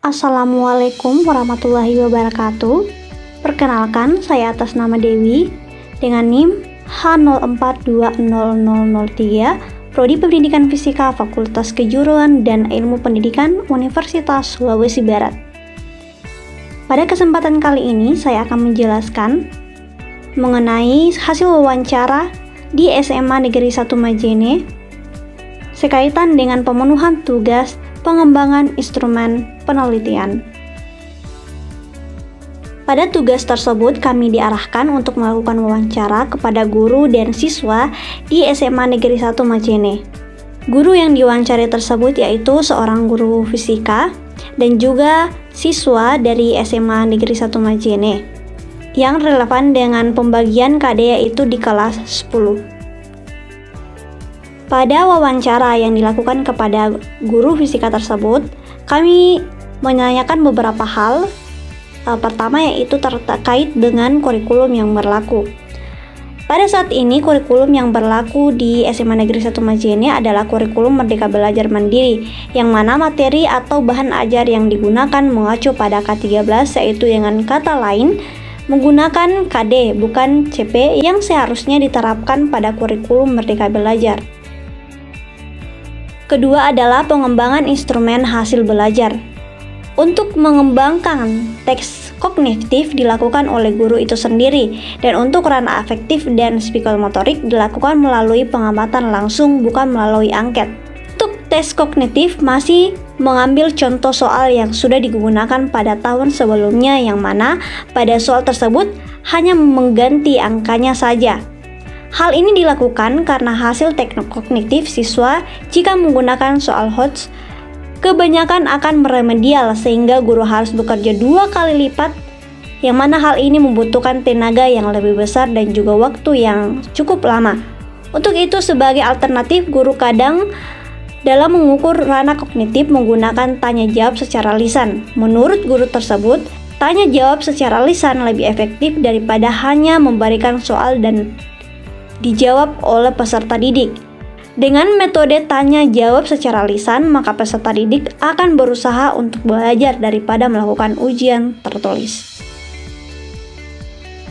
Assalamualaikum warahmatullahi wabarakatuh. Perkenalkan, saya atas nama Dewi dengan NIM H04200003, Prodi Pendidikan Fisika Fakultas Kejuruan dan Ilmu Pendidikan Universitas Sulawesi Barat. Pada kesempatan kali ini, saya akan menjelaskan mengenai hasil wawancara di SMA Negeri 1 Majene sekaitan dengan pemenuhan tugas pengembangan instrumen penelitian. Pada tugas tersebut, kami diarahkan untuk melakukan wawancara kepada guru dan siswa di SMA Negeri 1 Majene. Guru yang diwawancari tersebut yaitu seorang guru fisika dan juga siswa dari SMA Negeri 1 Majene yang relevan dengan pembagian KD yaitu di kelas 10. Pada wawancara yang dilakukan kepada guru fisika tersebut, kami menanyakan beberapa hal. Pertama yaitu terkait dengan kurikulum yang berlaku. Pada saat ini, kurikulum yang berlaku di SMA Negeri 1 Majene adalah kurikulum Merdeka Belajar Mandiri, yang mana materi atau bahan ajar yang digunakan mengacu pada K13, yaitu dengan kata lain, menggunakan KD bukan CP yang seharusnya diterapkan pada kurikulum Merdeka Belajar. Kedua adalah pengembangan instrumen hasil belajar. Untuk mengembangkan teks kognitif dilakukan oleh guru itu sendiri, dan untuk ranah afektif dan psikomotorik dilakukan melalui pengamatan langsung bukan melalui angket. Untuk tes kognitif masih mengambil contoh soal yang sudah digunakan pada tahun sebelumnya, yang mana pada soal tersebut hanya mengganti angkanya saja. Hal ini dilakukan karena hasil teknik kognitif siswa jika menggunakan soal HOTS kebanyakan akan meremedial, sehingga guru harus bekerja 2 kali lipat, yang mana hal ini membutuhkan tenaga yang lebih besar dan juga waktu yang cukup lama. Untuk itu, sebagai alternatif, guru kadang dalam mengukur ranah kognitif menggunakan tanya jawab secara lisan. Menurut guru tersebut, tanya jawab secara lisan lebih efektif daripada hanya memberikan soal dan dijawab oleh peserta didik. Dengan metode tanya jawab secara lisan, maka peserta didik akan berusaha untuk belajar daripada melakukan ujian tertulis.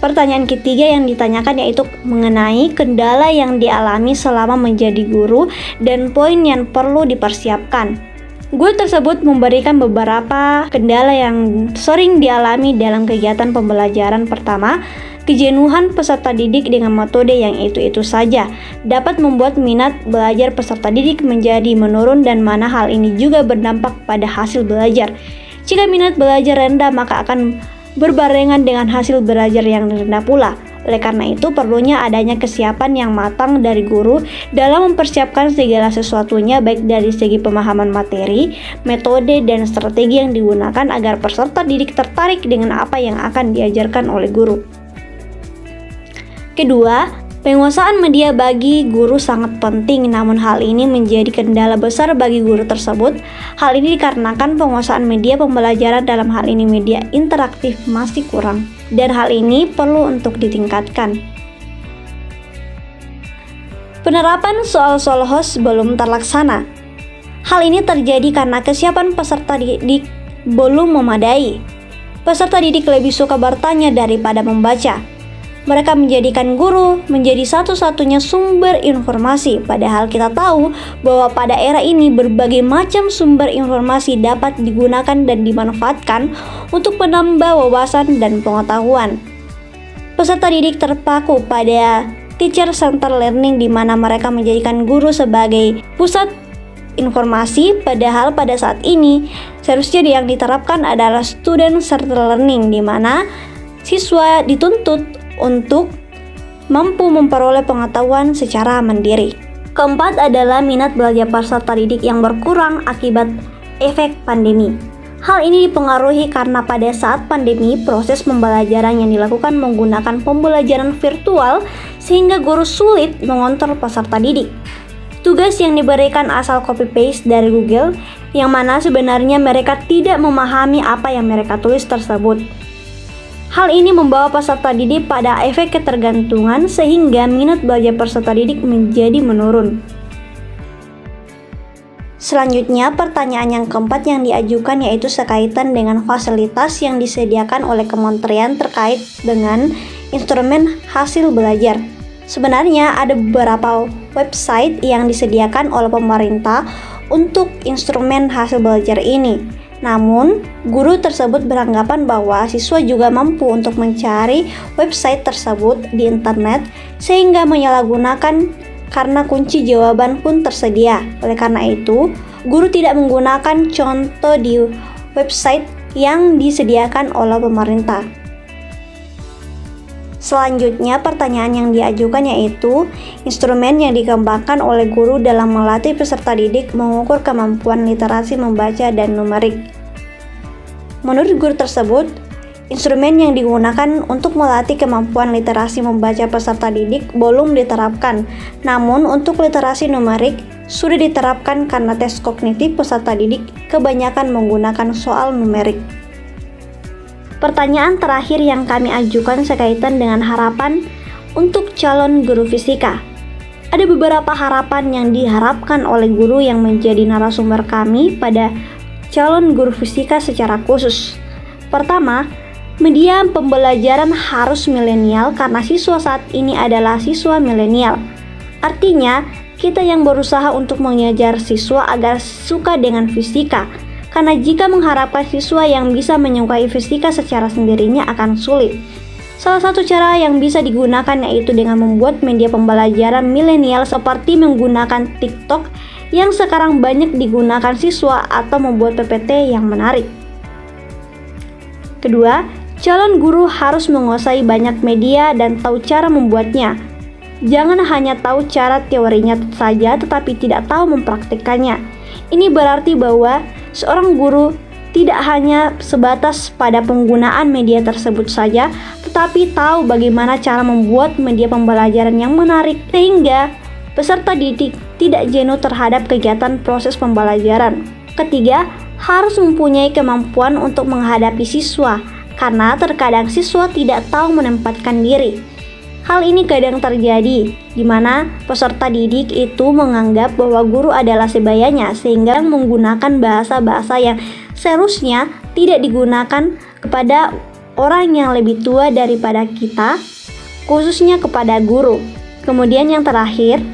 Pertanyaan ketiga yang ditanyakan yaitu mengenai kendala yang dialami selama menjadi guru dan poin yang perlu dipersiapkan. Guru tersebut memberikan beberapa kendala yang sering dialami dalam kegiatan pembelajaran. Pertama, kejenuhan peserta didik dengan metode yang itu-itu saja dapat membuat minat belajar peserta didik menjadi menurun, dan mana hal ini juga berdampak pada hasil belajar. Jika minat belajar rendah, maka akan berbarengan dengan hasil belajar yang rendah pula. Oleh karena itu, perlunya adanya kesiapan yang matang dari guru dalam mempersiapkan segala sesuatunya, baik dari segi pemahaman materi, metode, dan strategi yang digunakan agar peserta didik tertarik dengan apa yang akan diajarkan oleh guru. Kedua, penguasaan media bagi guru sangat penting, namun hal ini menjadi kendala besar bagi guru tersebut. Hal ini dikarenakan penguasaan media pembelajaran, dalam hal ini media interaktif, masih kurang, dan hal ini perlu untuk ditingkatkan. Penerapan soal-soal HOTS belum terlaksana. Hal ini terjadi karena kesiapan peserta didik belum memadai. Peserta didik lebih suka bertanya daripada membaca. Mereka menjadikan guru menjadi satu-satunya sumber informasi, padahal kita tahu bahwa pada era ini berbagai macam sumber informasi dapat digunakan dan dimanfaatkan untuk menambah wawasan dan pengetahuan. Peserta didik terpaku pada teacher-centered learning, di mana mereka menjadikan guru sebagai pusat informasi, padahal pada saat ini seharusnya yang diterapkan adalah student-centered learning, di mana siswa dituntut untuk mampu memperoleh pengetahuan secara mandiri. Keempat adalah minat belajar peserta didik yang berkurang akibat efek pandemi. Hal ini dipengaruhi karena pada saat pandemi, proses pembelajaran yang dilakukan menggunakan pembelajaran virtual, sehingga guru sulit mengontrol peserta didik. Tugas yang diberikan asal copy-paste dari Google, yang mana sebenarnya mereka tidak memahami apa yang mereka tulis tersebut. Hal ini membawa peserta didik pada efek ketergantungan, sehingga minat belajar peserta didik menjadi menurun. Selanjutnya, pertanyaan yang keempat yang diajukan yaitu sekaitan dengan fasilitas yang disediakan oleh kementerian terkait dengan instrumen hasil belajar. Sebenarnya ada beberapa website yang disediakan oleh pemerintah untuk instrumen hasil belajar ini. Namun, guru tersebut beranggapan bahwa siswa juga mampu untuk mencari website tersebut di internet sehingga menyalahgunakan karena kunci jawaban pun tersedia. Oleh karena itu, guru tidak menggunakan contoh di website yang disediakan oleh pemerintah. Selanjutnya, pertanyaan yang diajukan yaitu instrumen yang dikembangkan oleh guru dalam melatih peserta didik mengukur kemampuan literasi membaca dan numerik. Menurut guru tersebut, instrumen yang digunakan untuk melatih kemampuan literasi membaca peserta didik belum diterapkan, namun untuk literasi numerik sudah diterapkan karena tes kognitif peserta didik kebanyakan menggunakan soal numerik. Pertanyaan terakhir yang kami ajukan sekaitan dengan harapan untuk calon guru fisika. Ada beberapa harapan yang diharapkan oleh guru yang menjadi narasumber kami pada calon guru fisika secara khusus. Pertama, media pembelajaran harus milenial karena siswa saat ini adalah siswa milenial. Artinya, kita yang berusaha untuk mengajar siswa agar suka dengan fisika. Karena jika mengharapkan siswa yang bisa menyukai fisika secara sendirinya akan sulit. Salah satu cara yang bisa digunakan yaitu dengan membuat media pembelajaran milenial seperti menggunakan TikTok yang sekarang banyak digunakan siswa atau membuat PPT yang menarik. Kedua, calon guru harus menguasai banyak media dan tahu cara membuatnya. Jangan hanya tahu cara teorinya saja tetapi tidak tahu mempraktikkannya. Ini berarti bahwa seorang guru tidak hanya sebatas pada penggunaan media tersebut saja, tetapi tahu bagaimana cara membuat media pembelajaran yang menarik sehingga peserta didik tidak jenuh terhadap kegiatan proses pembelajaran. Ketiga, harus mempunyai kemampuan untuk menghadapi siswa, karena terkadang siswa tidak tahu menempatkan diri. Hal ini kadang terjadi, di mana peserta didik itu menganggap bahwa guru adalah sebayanya, sehingga menggunakan bahasa-bahasa yang seharusnya tidak digunakan kepada orang yang lebih tua daripada kita, khususnya kepada guru. Kemudian yang terakhir,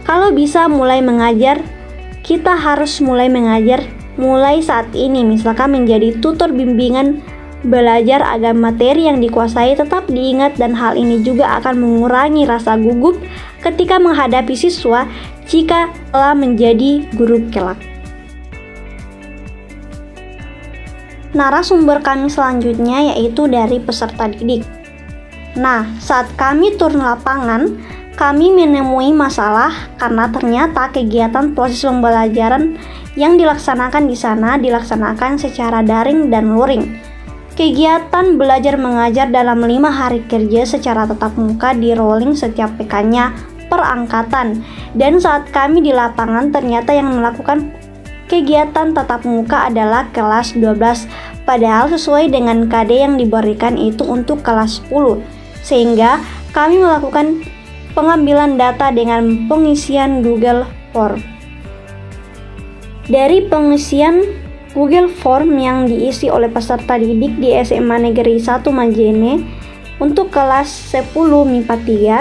kalau bisa mulai mengajar, kita harus mulai mengajar mulai saat ini, misalkan menjadi tutor bimbingan belajar agar materi yang dikuasai tetap diingat, dan hal ini juga akan mengurangi rasa gugup ketika menghadapi siswa jika telah menjadi guru kelak. Narasumber kami selanjutnya yaitu dari peserta didik. Nah, saat kami turun lapangan, kami menemui masalah karena ternyata kegiatan proses pembelajaran yang dilaksanakan di sana dilaksanakan secara daring dan luring. Kegiatan belajar mengajar dalam 5 hari kerja secara tatap muka di rolling setiap pekannya per angkatan. Dan saat kami di lapangan ternyata yang melakukan kegiatan tatap muka adalah kelas 12, padahal sesuai dengan KD yang diberikan itu untuk kelas 10. Sehingga kami melakukan pengambilan data dengan pengisian Google Form. Dari pengisian Google Form yang diisi oleh peserta didik di SMA Negeri 1 Majene untuk kelas 10 MIPA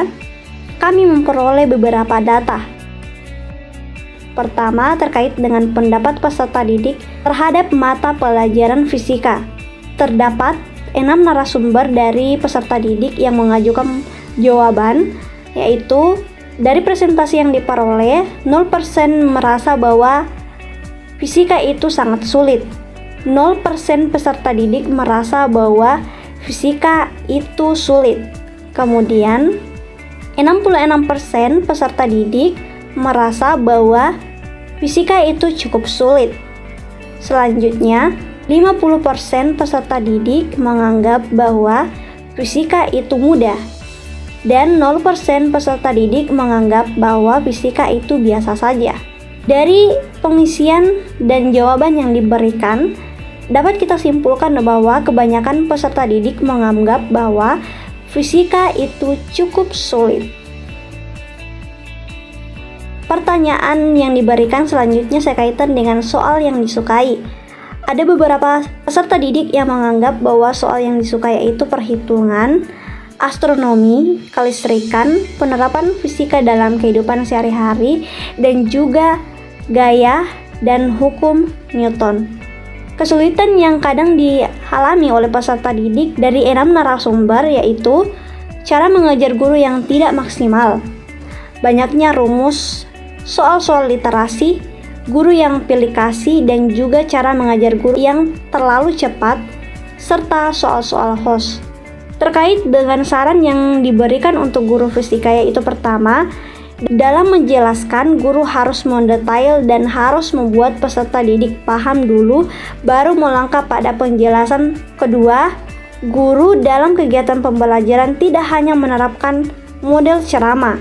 3, kami memperoleh beberapa data. Pertama, terkait dengan pendapat peserta didik terhadap mata pelajaran fisika. Terdapat 6 narasumber dari peserta didik yang mengajukan jawaban, yaitu dari presentasi yang diperoleh, 0% merasa bahwa fisika itu sangat sulit. 0% peserta didik merasa bahwa fisika itu sulit. Kemudian 66% peserta didik merasa bahwa fisika itu cukup sulit. Selanjutnya, 50% peserta didik menganggap bahwa fisika itu mudah. Dan 0% peserta didik menganggap bahwa fisika itu biasa saja. Dari pengisian dan jawaban yang diberikan, dapat kita simpulkan bahwa kebanyakan peserta didik menganggap bahwa fisika itu cukup sulit. Pertanyaan yang diberikan selanjutnya sekaitan dengan soal yang disukai. Ada beberapa peserta didik yang menganggap bahwa soal yang disukai yaitu perhitungan, astronomi, kelistrikan, penerapan fisika dalam kehidupan sehari-hari, dan juga gaya dan hukum Newton. Kesulitan yang kadang dialami oleh peserta didik dari 6 narasumber yaitu cara mengajar guru yang tidak maksimal, banyaknya rumus, soal-soal literasi, guru yang pilih kasih, dan juga cara mengajar guru yang terlalu cepat, serta soal-soal host. Terkait dengan saran yang diberikan untuk guru fisika yaitu pertama, dalam menjelaskan guru harus mendetail dan harus membuat peserta didik paham dulu baru melangkah pada penjelasan. Kedua, guru dalam kegiatan pembelajaran tidak hanya menerapkan model ceramah.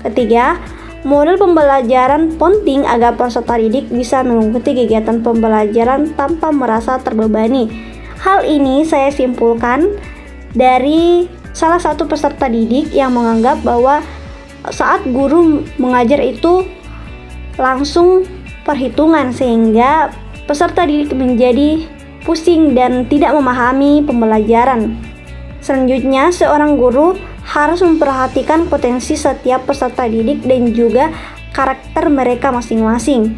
Ketiga, model pembelajaran penting agar peserta didik bisa mengikuti kegiatan pembelajaran tanpa merasa terbebani. Hal ini saya simpulkan dari salah satu peserta didik yang menganggap bahwa saat guru mengajar itu langsung perhitungan sehingga peserta didik menjadi pusing dan tidak memahami pembelajaran. Selanjutnya, seorang guru harus memperhatikan potensi setiap peserta didik dan juga karakter mereka masing-masing.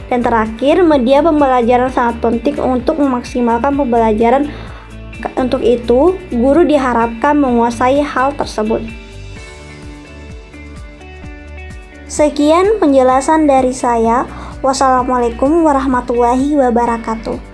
Dan terakhir, media pembelajaran sangat penting untuk memaksimalkan pembelajaran. Untuk itu, guru diharapkan menguasai hal tersebut. Sekian penjelasan dari saya. Wassalamualaikum warahmatullahi wabarakatuh.